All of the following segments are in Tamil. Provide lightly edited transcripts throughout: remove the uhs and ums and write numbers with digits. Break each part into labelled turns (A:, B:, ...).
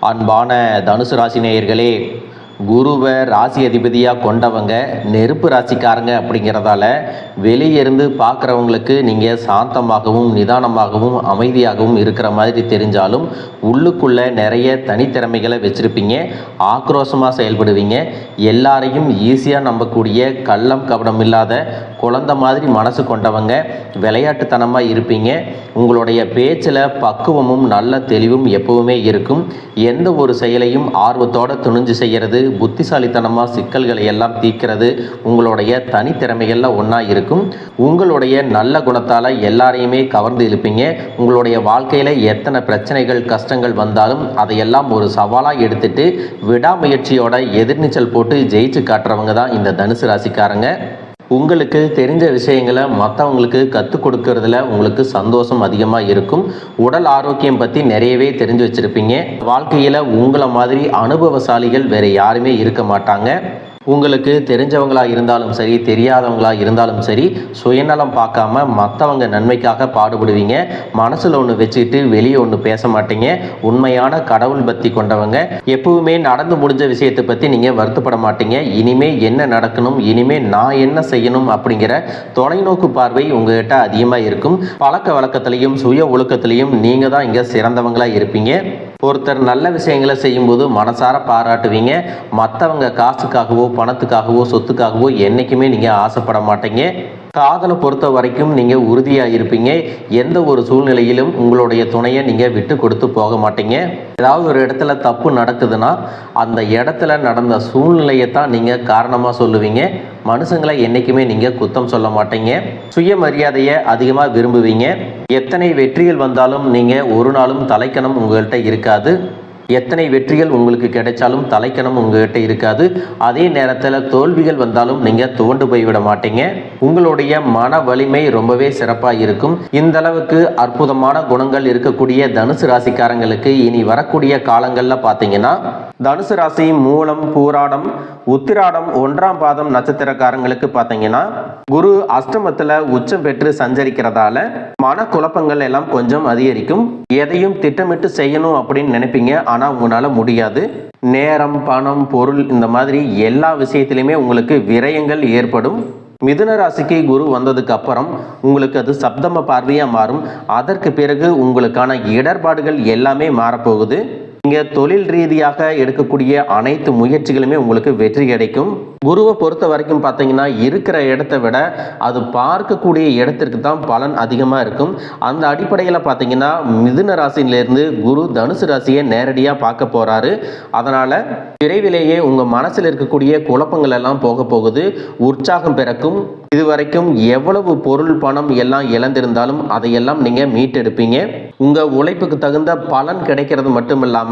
A: அன்பான தனுசு ராசி நேயர்களே, குருவை ராசி அதிபதியாக கொண்டவங்க நெருப்பு ராசிக்காரங்க அப்படிங்கிறதால வெளியே இருந்து பார்க்குறவங்களுக்கு நீங்கள் சாந்தமாகவும் நிதானமாகவும் அமைதியாகவும் இருக்கிற மாதிரி தெரிஞ்சாலும் உள்ளுக்குள்ளே நிறைய தனித்திறமைகளை வச்சுருப்பீங்க. ஆக்ரோஷமாக செயல்படுவீங்க. எல்லாரையும் ஈஸியாக நம்பக்கூடிய கள்ளம் கபடம் இல்லாத குழந்தை மாதிரி மனசு கொண்டவங்க. விளையாட்டுத்தனமாக இருப்பீங்க. உங்களுடைய பேச்சில் பக்குவமும் நல்ல தெளிவும் எப்பவுமே இருக்கும். எந்த ஒரு செயலையும் ஆர்வத்தோடு துணிஞ்சு செய்கிறது, புத்திசாலித்தனமாக சிக்கல்களை எல்லாம் தீர்க்கிறது உங்களுடைய தனித்திறமைகளில் ஒன்றா இருக்கும். உங்களுடைய நல்ல குணத்தால் எல்லாரையுமே கவர்ந்து இழுப்பீங்க. உங்களுடைய வாழ்க்கையில் எத்தனை பிரச்சனைகள் கஷ்டங்கள் வந்தாலும் அதையெல்லாம் ஒரு சவாலாக எடுத்துட்டு விடாமுயற்சியோட எதிர்நீச்சல் போட்டு ஜெயிச்சு காட்டுறவங்க தான் இந்த தனுசு ராசிக்காரங்க. உங்களுக்கு தெரிஞ்ச விஷயங்களை மற்றவங்களுக்கு கற்றுக் கொடுக்கறதுல உங்களுக்கு சந்தோஷம் அதிகமாக இருக்கும். உடல் ஆரோக்கியம் பற்றி நிறையவே தெரிஞ்சு வச்சுருப்பீங்க. வாழ்க்கையில் உங்களை மாதிரி அனுபவசாலிகள் வேறு யாருமே இருக்க மாட்டாங்க. உங்களுக்கு தெரிஞ்சவங்களாக இருந்தாலும் சரி, தெரியாதவங்களாக இருந்தாலும் சரி, சுயநலம் பார்க்காம மற்றவங்க நன்மைக்காக பாடுபடுவீங்க. மனசில் ஒன்று வச்சுக்கிட்டு வெளியே ஒன்று பேச மாட்டீங்க. உண்மையான கடவுள் பக்தி கொண்டவங்க. எப்பவுமே நடந்து முடிஞ்ச விஷயத்தை பற்றி நீங்கள் வருத்தப்பட மாட்டீங்க. இனிமே என்ன நடக்கணும், இனிமே நான் என்ன செய்யணும் அப்படிங்கிற தொலைநோக்கு பார்வை உங்ககிட்ட அதிகமாக இருக்கும். பழக்க வழக்கத்திலையும் சுய ஒழுக்கத்திலையும் நீங்கள் தான் இங்கே சிறந்தவங்களாக இருப்பீங்க. ஒருத்தர் நல்ல விஷயங்களை செய்யும்போது மனசார பாராட்டுவீங்க. மற்றவங்க காசுக்காகவோ பணத்துக்காகவோ சொத்துக்காகவோ என்றைக்குமே நீங்கள் ஆசைப்பட மாட்டீங்க. காதலை பொறுத்த வரைக்கும் நீங்கள் உறுதியாக இருப்பீங்க. எந்த ஒரு சூழ்நிலையிலும் உங்களுடைய துணையை நீங்கள் விட்டு கொடுத்து போக மாட்டீங்க. ஏதாவது ஒரு இடத்துல தப்பு நடக்குதுன்னா அந்த இடத்துல நடந்த சூழ்நிலையை தான் நீங்கள் காரணமாக சொல்லுவீங்க. மனுஷங்களை என்றைக்குமே நீங்கள் குத்தம் சொல்ல மாட்டீங்க. சுயமரியாதையை அதிகமாக விரும்புவீங்க. எத்தனை வெற்றிகள் வந்தாலும் நீங்கள் ஒரு நாளும் தலைக்கணம் உங்கள்கிட்ட இருக்காது. எத்தனை வெற்றிகள் உங்களுக்கு கிடைச்சாலும் தலைக்கணம் உங்ககிட்ட இருக்காது. அதே நேரத்தில் தோல்விகள் வந்தாலும் நீங்கள் துவண்டு போய்விட மாட்டீங்க. உங்களுடைய மன வலிமை ரொம்பவே சிறப்பாக இருக்கும். இந்த அளவுக்கு அற்புதமான குணங்கள் இருக்கக்கூடிய தனுசு ராசிக்காரங்களுக்கு இனி வரக்கூடிய காலங்களில் பார்த்தீங்கன்னா தனுசு ராசி மூலம் பூராடம் உத்திராடம் 1ஆம் பாதம் நட்சத்திரக்காரங்களுக்கு பார்த்தீங்கன்னா குரு அஷ்டமத்தில் உச்சம் பெற்று சஞ்சரிக்கிறதால மனக்குழப்பங்கள் எல்லாம் கொஞ்சம் அதிகரிக்கும். எதையும் திட்டமிட்டு செய்யணும் அப்படின்னு நினைப்பீங்க, ஆனால் உங்களால் முடியாது. நேரம், பணம், பொருள் இந்த மாதிரி எல்லா விஷயத்திலையுமே உங்களுக்கு விரயங்கள் ஏற்படும். மிதுன ராசிக்கு குரு வந்ததுக்கு அப்புறம் உங்களுக்கு அது சப்தம பார்வையாக மாறும். அதற்கு பிறகு உங்களுக்கான இடர்பாடுகள் எல்லாமே மாறப்போகுது. நீங்கள் தொழில் ரீதியாக எடுக்கக்கூடிய அனைத்து முயற்சிகளுமே உங்களுக்கு வெற்றி கிடைக்கும். குருவை பொறுத்த வரைக்கும் பார்த்தீங்கன்னா இருக்கிற இடத்தை விட அது பார்க்கக்கூடிய இடத்திற்கு தான் பலன் அதிகமாக இருக்கும். அந்த அடிப்படையில் பார்த்தீங்கன்னா மிதுன ராசியிலேருந்து குரு தனுசு ராசியை நேரடியாக பார்க்க போகிறாரு. அதனால் விரைவிலேயே உங்கள் மனசில் இருக்கக்கூடிய குழப்பங்கள் எல்லாம் போக போகுது. உற்சாகம் பிறக்கும். இதுவரைக்கும் எவ்வளவு பொருள் பணம் எல்லாம் இழந்திருந்தாலும் அதையெல்லாம் நீங்கள் மீட்டெடுப்பீங்க. உங்கள் உழைப்புக்கு தகுந்த பலன் கிடைக்கிறது மட்டும் இல்லாமல்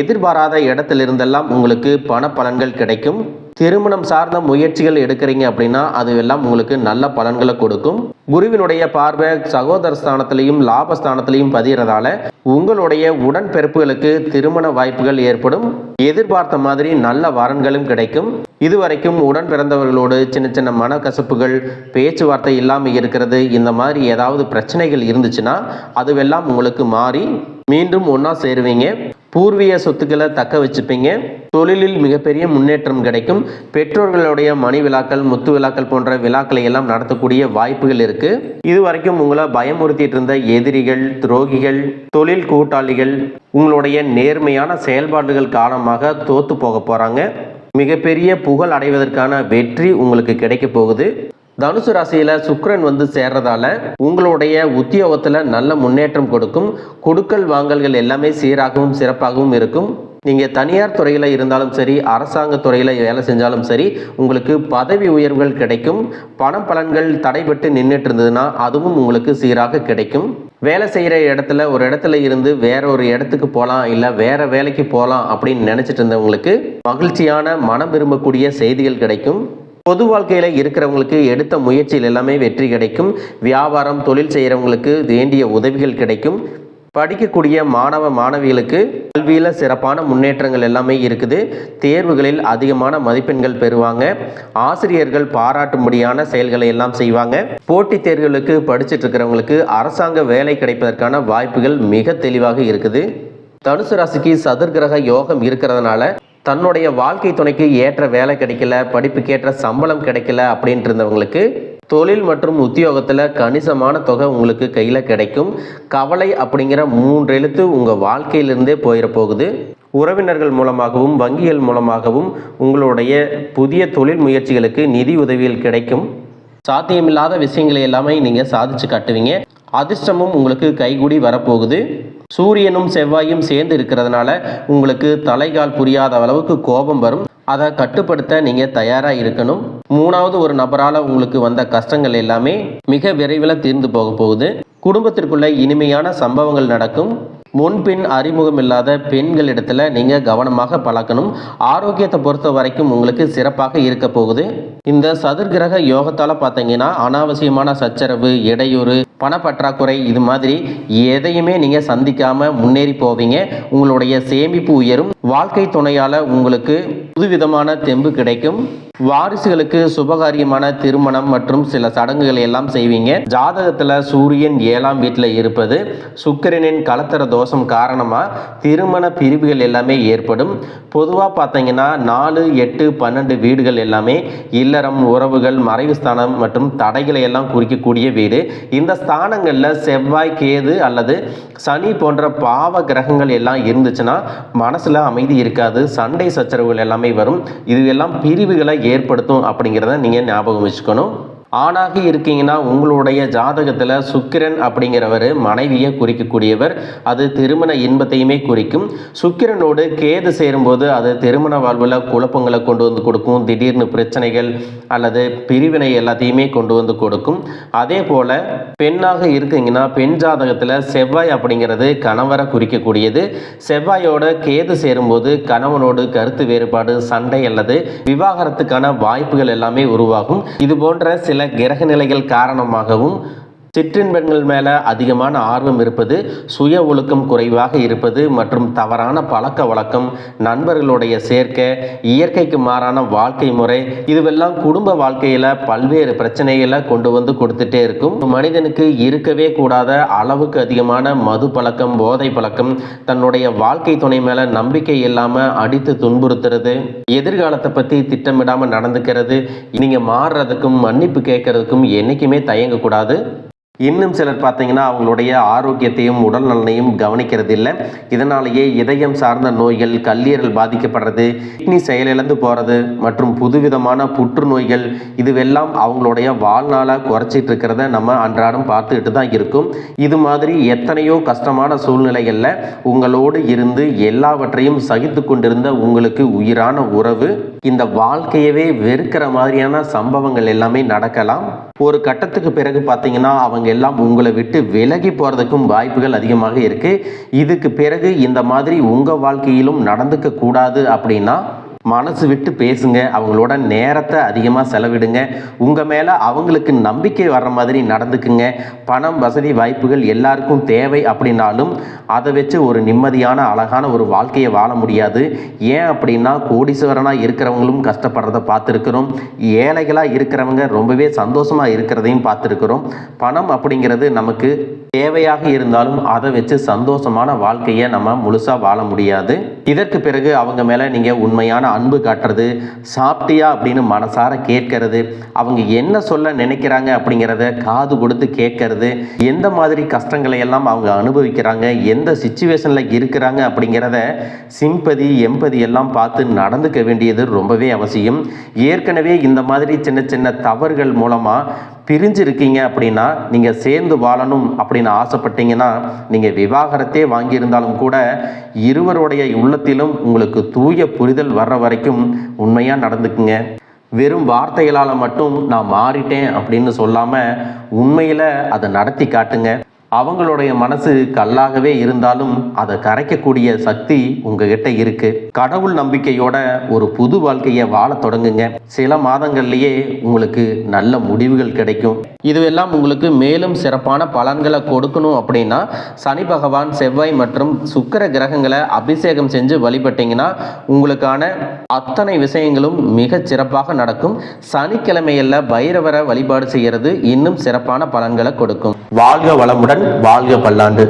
A: எதிர்பாராத இடத்திலிருந்தெல்லாம் உங்களுக்கு பண பலன்கள் கிடைக்கும். திருமணம் சார்ந்த முயற்சிகள் எடுக்கிறீங்க அப்படின்னா அது எல்லாம் உங்களுக்கு நல்ல பலன்களை கொடுக்கும். குருவினுடைய பார்வை சகோதர ஸ்தானத்திலையும் லாபஸ்தானத்திலையும் பதிகிறதால உங்களுடைய உடன்பிறப்புகளுக்கு திருமண வாய்ப்புகள் ஏற்படும். எதிர்பார்த்த மாதிரி நல்ல வரன்களும் கிடைக்கும். இதுவரைக்கும் உடன் பிறந்தவர்களோடு சின்ன சின்ன மனக்கசப்புகள், பேச்சுவார்த்தை இல்லாமல் இருக்கிறது, இந்த மாதிரி ஏதாவது பிரச்சனைகள் இருந்துச்சுன்னா அதுவெல்லாம் உங்களுக்கு மாறி மீண்டும் ஒன்றா சேருவீங்க. பூர்வீக சொத்துக்களை தக்க வச்சுப்பீங்க. தொழிலில் மிகப்பெரிய முன்னேற்றம் கிடைக்கும். பெற்றோர்களுடைய மணி விழாக்கள், முத்து விழாக்கள் போன்ற விழாக்களை எல்லாம் நடத்தக்கூடிய வாய்ப்புகள் இருக்கு. இதுவரைக்கும் உங்களை பயமுறுத்திட்டு இருந்த எதிரிகள், துரோகிகள், தொழில் கூட்டாளிகள் உங்களுடைய நேர்மையான செயல்பாடுகள் காரணமாக தோத்து போக போறாங்க. மிகப்பெரிய புகழ் அடைவதற்கான வெற்றி உங்களுக்கு கிடைக்க போகுது. தனுசு ராசியில சுக்கிரன் வந்து சேர்றதால உங்களுடைய உத்தியோகத்துல நல்ல முன்னேற்றம் கொடுக்கும். கொடுக்கல் வாங்கல்கள் எல்லாமே சீராகவும் சிறப்பாகவும் இருக்கும். நீங்கள் தனியார் துறையில் இருந்தாலும் சரி, அரசாங்க துறையில் வேலை செஞ்சாலும் சரி, உங்களுக்கு பதவி உயர்வுகள் கிடைக்கும். பணம் பலன்கள் தடைபட்டு நின்றுட்டு இருந்ததுன்னா அதுவும் உங்களுக்கு சீராக கிடைக்கும். வேலை செய்கிற இடத்துல ஒரு இடத்துல இருந்து வேற ஒரு இடத்துக்கு போகலாம், இல்லை வேற வேலைக்கு போகலாம் அப்படின்னு நினச்சிட்டு இருந்தவங்களுக்கு மகிழ்ச்சியான மனம் விரும்பக்கூடிய செய்திகள் கிடைக்கும். பொது வாழ்க்கையில் இருக்கிறவங்களுக்கு எடுத்த முயற்சியில் எல்லாமே வெற்றி கிடைக்கும். வியாபாரம், தொழில் செய்கிறவங்களுக்கு வேண்டிய உதவிகள் கிடைக்கும். படிக்கக்கூடிய மாணவ மாணவிகளுக்கு கல்வியில் சிறப்பான முன்னேற்றங்கள் எல்லாமே இருக்குது. தேர்வுகளில் அதிகமான மதிப்பெண்கள் பெறுவாங்க. ஆசிரியர்கள் பாராட்டும்படியான செயல்களை எல்லாம் செய்வாங்க. போட்டித் தேர்வுகளுக்கு படிச்சுட்டு இருக்கிறவங்களுக்கு அரசாங்க வேலை கிடைப்பதற்கான வாய்ப்புகள் மிக தெளிவாக இருக்குது. தனுசு ராசிக்கு சதுர்கிரக யோகம் இருக்கிறதுனால தன்னுடைய வாழ்க்கை துணைக்கு ஏற்ற வேலை கிடைக்கல, படிப்புக்கேற்ற சம்பளம் கிடைக்கல அப்படின்ட்டு இருந்தவங்களுக்கு தொழில் மற்றும் உத்தியோகத்தில் கணிசமான தொகை உங்களுக்கு கையில் கிடைக்கும். கவலை அப்படிங்கிற 3 எழுத்து உங்கள் வாழ்க்கையிலிருந்தே போயிட போகுது. உறவினர்கள் மூலமாகவும் வங்கிகள் மூலமாகவும் உங்களுடைய புதிய தொழில் முயற்சிகளுக்கு நிதி உதவிகள் கிடைக்கும். சாத்தியமில்லாத விஷயங்களை எல்லாமே நீங்கள் சாதிச்சு காட்டுவீங்க. அதிர்ஷ்டமும் உங்களுக்கு கைகூடி வரப்போகுது. சூரியனும் செவ்வாயும் சேர்ந்து இருக்கிறதுனால உங்களுக்கு தலைகால் புரியாத அளவுக்கு கோபம் வரும். அதை கட்டுப்படுத்த நீங்கள் தயாராக இருக்கணும். 3வது ஒரு நபரால் உங்களுக்கு வந்த கஷ்டங்கள் எல்லாமே மிக விரைவில் தீர்ந்து போக போகுது. குடும்பத்திற்குள்ள இனிமையான சம்பவங்கள் நடக்கும். முன்பின் அறிமுகம் இல்லாத பெண்களிடத்துல நீங்கள் கவனமாக பழக்கணும். ஆரோக்கியத்தை பொறுத்த வரைக்கும் உங்களுக்கு சிறப்பாக இருக்க போகுது. இந்த சதுர்கிரக யோகத்தால் பார்த்தீங்கன்னா அனாவசியமான சச்சரவு, இடையூறு, பணப்பற்றாக்குறை இது மாதிரி எதையுமே நீங்கள் சந்திக்காமல் முன்னேறி போவீங்க. உங்களுடைய சேமிப்பு உயரும். வாழ்க்கை துணையால் உங்களுக்கு புதுவிதமான தெம்பு கிடைக்கும். வாரிசுகளுக்கு சுபகாரியமான திருமணம் மற்றும் சில சடங்குகளை எல்லாம் செய்வீங்க. ஜாதகத்தில் சூரியன் 7ஆம் வீட்டில் இருப்பது சுக்கிரனின் கலத்தர தோஷம் காரணமாக திருமண பிரிவுகள் எல்லாமே ஏற்படும். பொதுவாக பார்த்தீங்கன்னா 4, 8, 12 வீடுகள் எல்லாமே இல்லறம், உறவுகள், மறைவு ஸ்தானம் மற்றும் தடைகளை எல்லாம் குறிக்கக்கூடிய வீடு. இந்த ஸ்தானங்களில் செவ்வாய், கேது அல்லது சனி போன்ற பாவ கிரகங்கள் எல்லாம் இருந்துச்சுன்னா மனசில் அமைதி இருக்காது. சண்டை சச்சரவுகள் எல்லாமே வரும். இது எல்லாம் பிரிவுகளை ஏற்படுத்தும் அப்படிங்கிறத நீங்கள் ஞாபகம் வச்சுக்கணும். ஆணாக இருக்கீங்கன்னா உங்களுடைய ஜாதகத்தில் சுக்கிரன் அப்படிங்கிறவர் மனைவியை குறிக்கக்கூடியவர். அது திருமண இன்பத்தையுமே குறிக்கும். சுக்கிரனோடு கேது சேரும்போது அது திருமண வாழ்வில் குழப்பங்களை கொண்டு வந்து கொடுக்கும். திடீர்னு பிரச்சனைகள் அல்லது பிரிவினை எல்லாத்தையுமே கொண்டு வந்து கொடுக்கும். அதே போல் பெண்ணாக இருக்கீங்கன்னா பெண் ஜாதகத்தில் செவ்வாய் அப்படிங்கிறது கணவரை குறிக்கக்கூடியது. செவ்வாயோட கேது சேரும்போது கணவனோடு கருத்து வேறுபாடு, சண்டை அல்லது விவாகரத்துக்கான வாய்ப்புகள் எல்லாமே உருவாகும். இது போன்ற சில கிரக நிலைகள் காரணமாகவும் சிற்றின்பெண்கள் மேலே அதிகமான ஆர்வம் இருப்பது, சுய ஒழுக்கம் குறைவாக இருப்பது மற்றும் தவறான பழக்க வழக்கம், நண்பர்களுடைய சேர்க்கை, இயற்கைக்கு மாறான வாழ்க்கை முறை இதுவெல்லாம் குடும்ப வாழ்க்கையில் பல்வேறு பிரச்சனைகளை கொண்டு வந்து கொடுத்துட்டே இருக்கும். மனிதனுக்கு இருக்கவே கூடாத அளவுக்கு அதிகமான மது பழக்கம், போதை பழக்கம், தன்னுடைய வாழ்க்கை துணை மேலே நம்பிக்கை இல்லாமல் அடித்து துன்புறுத்துறது, எதிர்காலத்தை பற்றி திட்டமிடாமல் நடந்துக்கிறது, நீங்கள் மாறுறதுக்கும் மன்னிப்பு கேட்கறதுக்கும் என்றைக்குமே தயங்கக்கூடாது. இன்னும் சிலர் பார்த்தீங்கன்னா அவங்களுடைய ஆரோக்கியத்தையும் உடல் நலனையும் கவனிக்கிறது இல்லை. இதனாலேயே இதயம் சார்ந்த நோய்கள், கல்லீரல் பாதிக்கப்படுறது, கிட்னி செயலிழந்து போகிறது மற்றும் புதுவிதமான புற்றுநோய்கள் இதுவெல்லாம் அவங்களுடைய வாழ்நாளை குறைச்சிட்டு இருக்கிறத நம்ம அன்றாடம் பார்த்துக்கிட்டு தான் இருக்கும். இது மாதிரி எத்தனையோ கஷ்டமான சூழ்நிலைகளில் உங்களோடு இருந்து எல்லாவற்றையும் சகித்து கொண்டிருந்த உங்களுக்கு உயிரான உறவு இந்த வாழ்க்கையவே வெறுக்கிற மாதிரியான சம்பவங்கள் எல்லாமே நடக்கலாம். ஒரு கட்டத்துக்கு பிறகு பார்த்தீங்கன்னா அவங்க எல்லாம் உங்களை விட்டு விலகி போகிறதுக்கும் வாய்ப்புகள் அதிகமாக இருக்குது. இதுக்கு பிறகு இந்த மாதிரி உங்கள் வாழ்க்கையிலும் நடந்துக்க கூடாது அப்படின்னா மனசு விட்டு பேசுங்க. அவங்களோட நேரத்தை அதிகமாக செலவிடுங்க. உங்கள் மேலே அவங்களுக்கு நம்பிக்கை வர்ற மாதிரி நடந்துக்குங்க. பணம், வசதி, வாய்ப்புகள் எல்லாருக்கும் தேவை அப்படின்னாலும் அதை வச்சு ஒரு நிம்மதியான அழகான ஒரு வாழ்க்கையை வாழ முடியாது. ஏன் அப்படின்னா கோடீஸ்வரனாக இருக்கிறவங்களும் கஷ்டப்படுறதை பார்த்துருக்குறோம். ஏழைகளாக இருக்கிறவங்க ரொம்பவே சந்தோஷமாக இருக்கிறதையும் பார்த்துருக்குறோம். பணம் அப்படிங்கிறது நமக்கு தேவையாக இருந்தாலும் அதை வச்சு சந்தோஷமான வாழ்க்கையை நம்ம முழுசாக வாழ முடியாது. இதற்கு பிறகு அவங்க மேலே நீங்கள் உண்மையான அன்பு காட்டுறது, சாப்பிட்டியா அப்படின்னு மனசார கேட்கறது, அவங்க என்ன சொல்ல நினைக்கிறாங்க அப்படிங்கிறத காது கொடுத்து கேட்கறது, எந்த மாதிரி கஷ்டங்களை எல்லாம் அவங்க அனுபவிக்கிறாங்க, எந்த சிச்சுவேஷனில் இருக்கிறாங்க அப்படிங்கிறத சிம்பதி, எம்பதி எல்லாம் பார்த்து நடந்துக்க வேண்டியது ரொம்பவே அவசியம். ஏற்கனவே இந்த மாதிரி சின்ன சின்ன தவறுகள் மூலமாக பிரிஞ்சிருக்கீங்க அப்படின்னா நீங்கள் சேர்ந்து வாழணும் அப்படின்னு ஆசைப்பட்டீங்கன்னா நீங்கள் விவாகரத்தே வாங்கியிருந்தாலும் கூட இருவருடைய உள்ளத்திலும் உங்களுக்கு தூய புரிதல் வர்ற வரைக்கும் உண்மையாக நடந்துக்குங்க. வெறும் வார்த்தைகளால் மட்டும் நான் மாறிட்டேன் அப்படின்னு சொல்லாமல் உண்மையில் அதை நடத்தி காட்டுங்க. அவங்களுடைய மனசு கல்லாகவே இருந்தாலும் அதை கரைக்கக்கூடிய சக்தி உங்ககிட்ட இருக்கு. கடவுள் நம்பிக்கையோட ஒரு புது வாழ்க்கையை வாழ தொடங்குங்க. சில மாதங்கள்லேயே உங்களுக்கு நல்ல முடிவுகள் கிடைக்கும். இதுவெல்லாம் உங்களுக்கு மேலும் சிறப்பான பலன்களை கொடுக்கணும் அப்படின்னா சனி பகவான், செவ்வாய் மற்றும் சுக்கிர கிரகங்களை அபிஷேகம் செஞ்சு வழிபட்டீங்கன்னா உங்களுக்கான அத்தனை விஷயங்களும் மிக சிறப்பாக நடக்கும். சனிக்கிழமையில் பைரவரை வழிபாடு செய்கிறது இன்னும் சிறப்பான பலன்களை கொடுக்கும். வாழ்க வளமுடன், வாழ்க பல்லாண்டு.